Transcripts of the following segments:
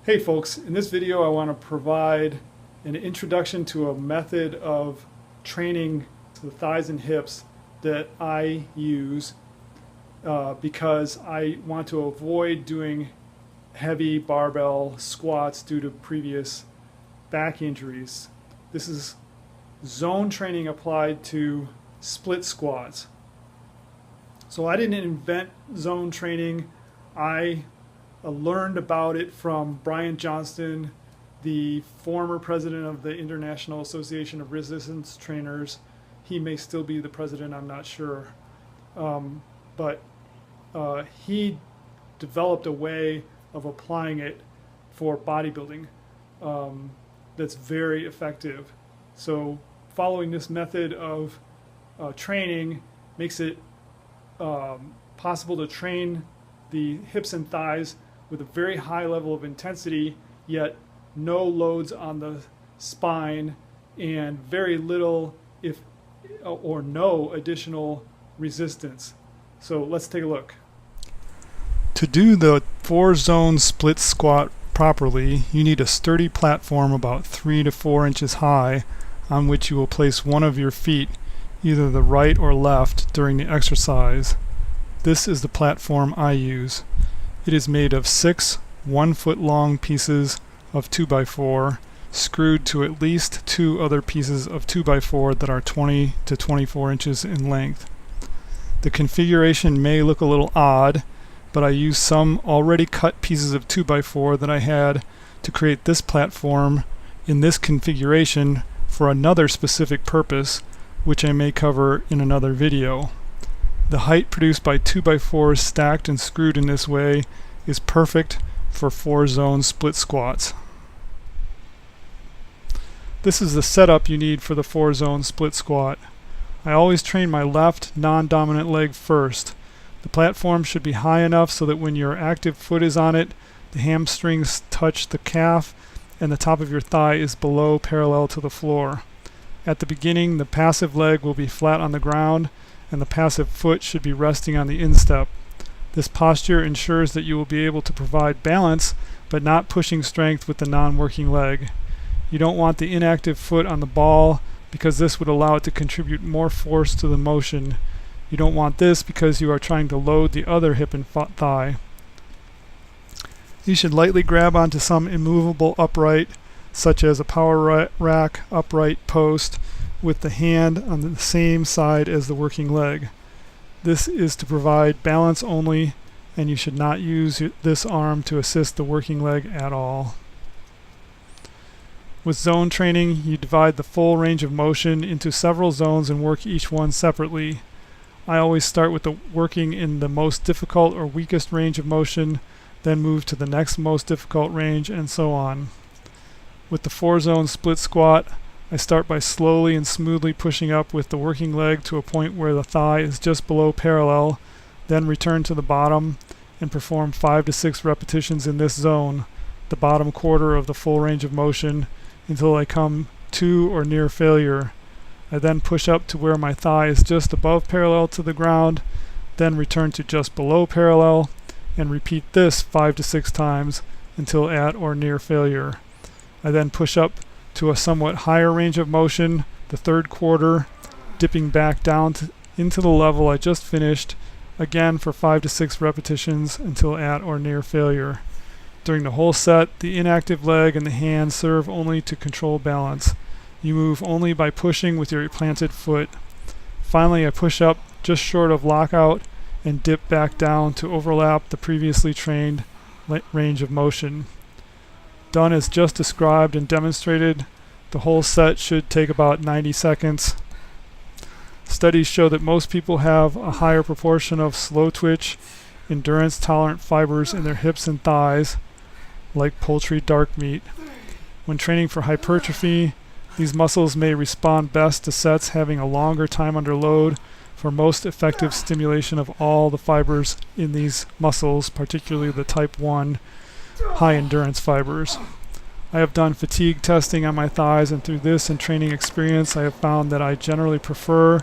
Hey folks, in this video I want to provide an introduction to a method of training the thighs and hips that I use because I want to avoid doing heavy barbell squats due to previous back injuries. This is zone training applied to split squats. So I didn't invent zone training. I learned about it from Brian Johnston, the former president of the International Association of Resistance Trainers. He may still be the president, I'm not sure. But he developed a way of applying it for bodybuilding that's very effective. So following this method of training makes it possible to train the hips and thighs with a very high level of intensity, yet no loads on the spine and very little or no additional resistance. So let's take a look. To do the 4-zone split squat properly, you need a sturdy platform about 3 to 4 inches high on which you will place one of your feet, either the right or left, during the exercise. This is the platform I use. It is made of 6 1-foot-long pieces of 2x4 screwed to at least 2 other pieces of 2x4 that are 20 to 24 inches in length. The configuration may look a little odd, but I used some already cut pieces of 2x4 that I had to create this platform in this configuration for another specific purpose, which I may cover in another video. The height produced by 2x4s stacked and screwed in this way is perfect for 4-zone split squats. This is the setup you need for the 4-zone split squat. I always train my left non-dominant leg first. The platform should be high enough so that when your active foot is on it, the hamstrings touch the calf and the top of your thigh is below parallel to the floor. At the beginning, the passive leg will be flat on the ground and the passive foot should be resting on the instep. This posture ensures that you will be able to provide balance but not pushing strength with the non-working leg. You don't want the inactive foot on the ball because this would allow it to contribute more force to the motion. You don't want this because you are trying to load the other hip and thigh. You should lightly grab onto some immovable upright, such as a power rack upright post, with the hand on the same side as the working leg. This is to provide balance only, and you should not use this arm to assist the working leg at all. With zone training, you divide the full range of motion into several zones and work each one separately. I always start with the working in the most difficult or weakest range of motion, then move to the next most difficult range, and so on. With the 4-zone split squat, I start by slowly and smoothly pushing up with the working leg to a point where the thigh is just below parallel, then return to the bottom and perform 5 to 6 repetitions in this zone, the bottom quarter of the full range of motion, until I come to or near failure. I then push up to where my thigh is just above parallel to the ground, then return to just below parallel, and repeat this 5 to 6 times until at or near failure. I then push up to a somewhat higher range of motion, the third quarter, dipping back down into the level I just finished, again for 5 to 6 repetitions until at or near failure. During the whole set, the inactive leg and the hand serve only to control balance. You move only by pushing with your planted foot. Finally, I push up just short of lockout and dip back down to overlap the previously trained range of motion. Done as just described and demonstrated, the whole set should take about 90 seconds. Studies show that most people have a higher proportion of slow twitch, endurance-tolerant fibers in their hips and thighs, like poultry dark meat. When training for hypertrophy, these muscles may respond best to sets having a longer time under load for most effective stimulation of all the fibers in these muscles, particularly the type 1 high endurance fibers. I have done fatigue testing on my thighs, and through this and training experience I have found that I generally prefer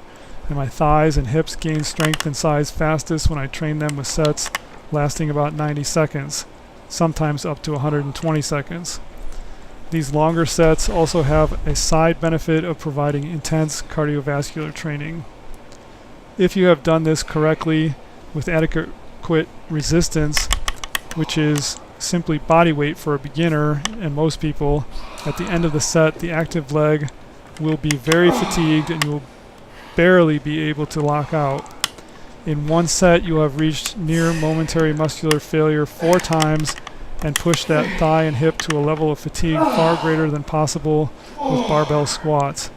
and my thighs and hips gain strength and size fastest when I train them with sets lasting about 90 seconds. sometimes up to 120 seconds. These longer sets also have a side benefit of providing intense cardiovascular training. If you have done this correctly with adequate resistance, which is simply body weight for a beginner and most people, at the end of the set the active leg will be very fatigued and you will barely be able to lock out. In one set you will have reached near momentary muscular failure 4 times and pushed that thigh and hip to a level of fatigue far greater than possible with barbell squats.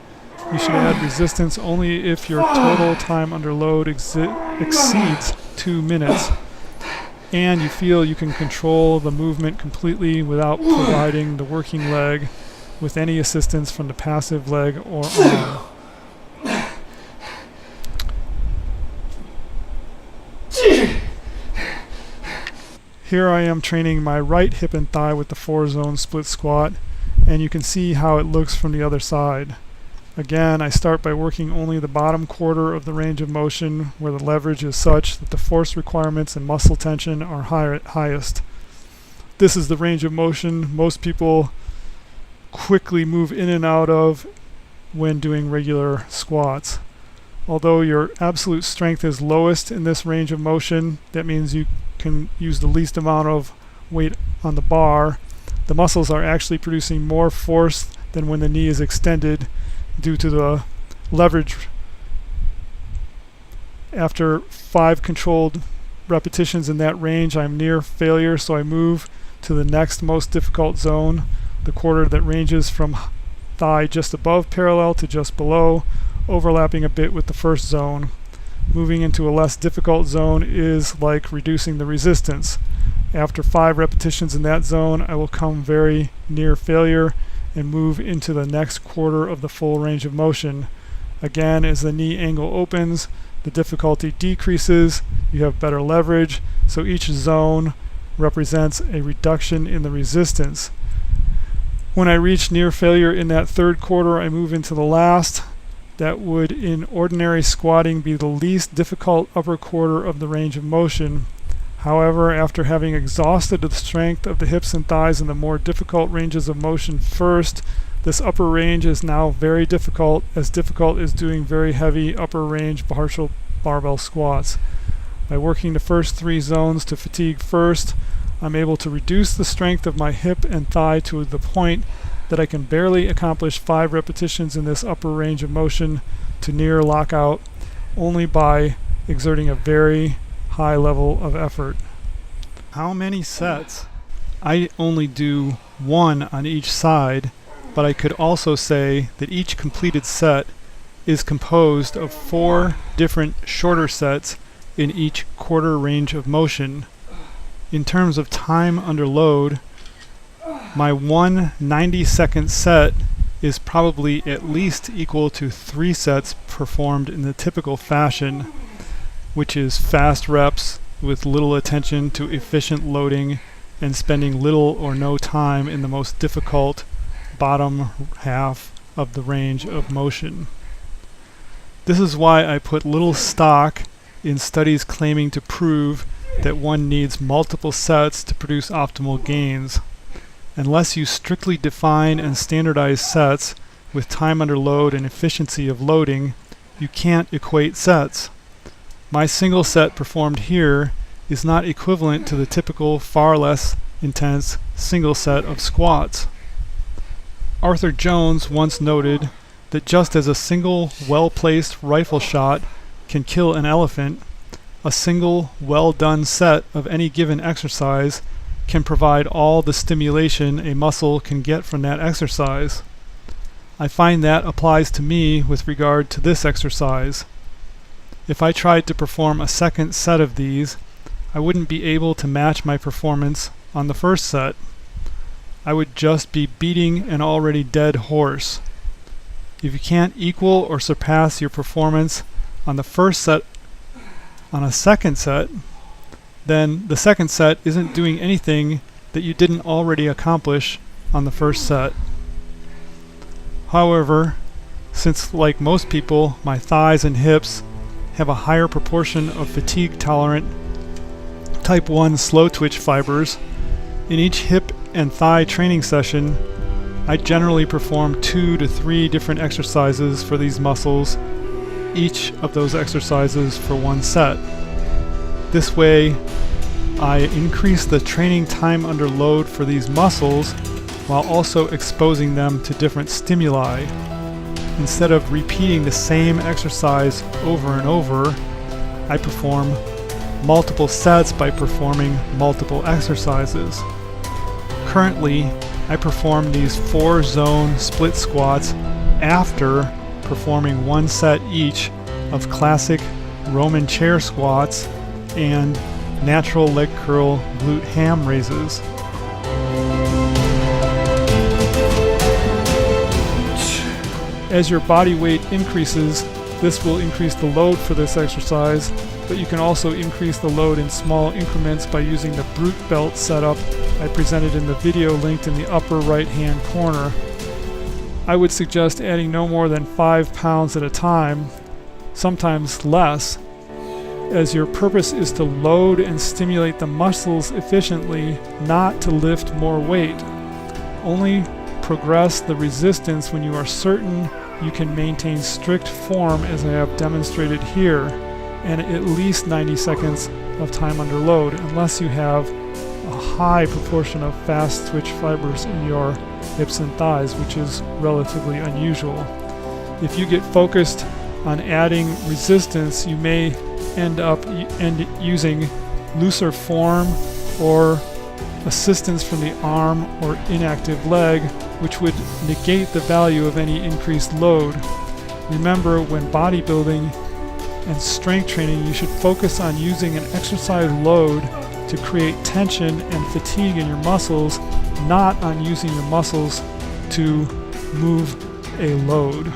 You should add resistance only if your total time under load exceeds 2 minutes and you feel you can control the movement completely without providing the working leg with any assistance from the passive leg or arm. Here I am training my right hip and thigh with the 4-zone split squat, and you can see how it looks from the other side. Again, I start by working only the bottom quarter of the range of motion where the leverage is such that the force requirements and muscle tension are highest. This is the range of motion most people quickly move in and out of when doing regular squats. Although your absolute strength is lowest in this range of motion, that means you can use the least amount of weight on the bar, the muscles are actually producing more force than when the knee is extended due to the leverage. After 5 controlled repetitions in that range, I'm near failure, so I move to the next most difficult zone, the quarter that ranges from thigh just above parallel to just below, overlapping a bit with the first zone. Moving into a less difficult zone is like reducing the resistance. After 5 repetitions in that zone, I will come very near failure and move into the next quarter of the full range of motion. Again, as the knee angle opens, the difficulty decreases, you have better leverage, so each zone represents a reduction in the resistance. When I reach near failure in that third quarter, I move into the last. That would, in ordinary squatting, be the least difficult upper quarter of the range of motion. However, after having exhausted the strength of the hips and thighs in the more difficult ranges of motion first, this upper range is now very difficult as doing very heavy upper range partial barbell squats. By working the first 3 zones to fatigue first, I'm able to reduce the strength of my hip and thigh to the point that I can barely accomplish 5 repetitions in this upper range of motion to near lockout only by exerting a very high level of effort. How many sets? I only do 1 on each side, but I could also say that each completed set is composed of 4 different shorter sets in each quarter range of motion. In terms of time under load, my 1 90-second set is probably at least equal to 3 sets performed in the typical fashion, which is fast reps with little attention to efficient loading and spending little or no time in the most difficult bottom half of the range of motion. This is why I put little stock in studies claiming to prove that one needs multiple sets to produce optimal gains. Unless you strictly define and standardize sets with time under load and efficiency of loading, you can't equate sets. My single set performed here is not equivalent to the typical far less intense single set of squats. Arthur Jones once noted that just as a single well-placed rifle shot can kill an elephant, a single well-done set of any given exercise can provide all the stimulation a muscle can get from that exercise. I find that applies to me with regard to this exercise. If I tried to perform a second set of these, I wouldn't be able to match my performance on the first set. I would just be beating an already dead horse. If you can't equal or surpass your performance on the first set on a second set, then the second set isn't doing anything that you didn't already accomplish on the first set. However, since like most people, my thighs and hips have a higher proportion of fatigue-tolerant type 1 slow twitch fibers, In each hip and thigh training session, I generally perform 2 to 3 different exercises for these muscles, each of those exercises for one set. This way, I increase the training time under load for these muscles while also exposing them to different stimuli. Instead of repeating the same exercise over and over, I perform multiple sets by performing multiple exercises. Currently, I perform these 4-zone split squats after performing one set each of classic Roman chair squats and natural leg curl glute ham raises. As your body weight increases, this will increase the load for this exercise, but you can also increase the load in small increments by using the brute belt setup I presented in the video linked in the upper right hand corner. I would suggest adding no more than 5 pounds at a time, sometimes less, as your purpose is to load and stimulate the muscles efficiently, not to lift more weight. Only progress the resistance when you are certain you can maintain strict form, as I have demonstrated here, and at least 90 seconds of time under load, unless you have a high proportion of fast twitch fibers in your hips and thighs, which is relatively unusual. If you get focused on adding resistance, you may end up using looser form or assistance from the arm or inactive leg, which would negate the value of any increased load. Remember, when bodybuilding and strength training, you should focus on using an exercise load to create tension and fatigue in your muscles, not on using your muscles to move a load.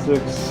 Six,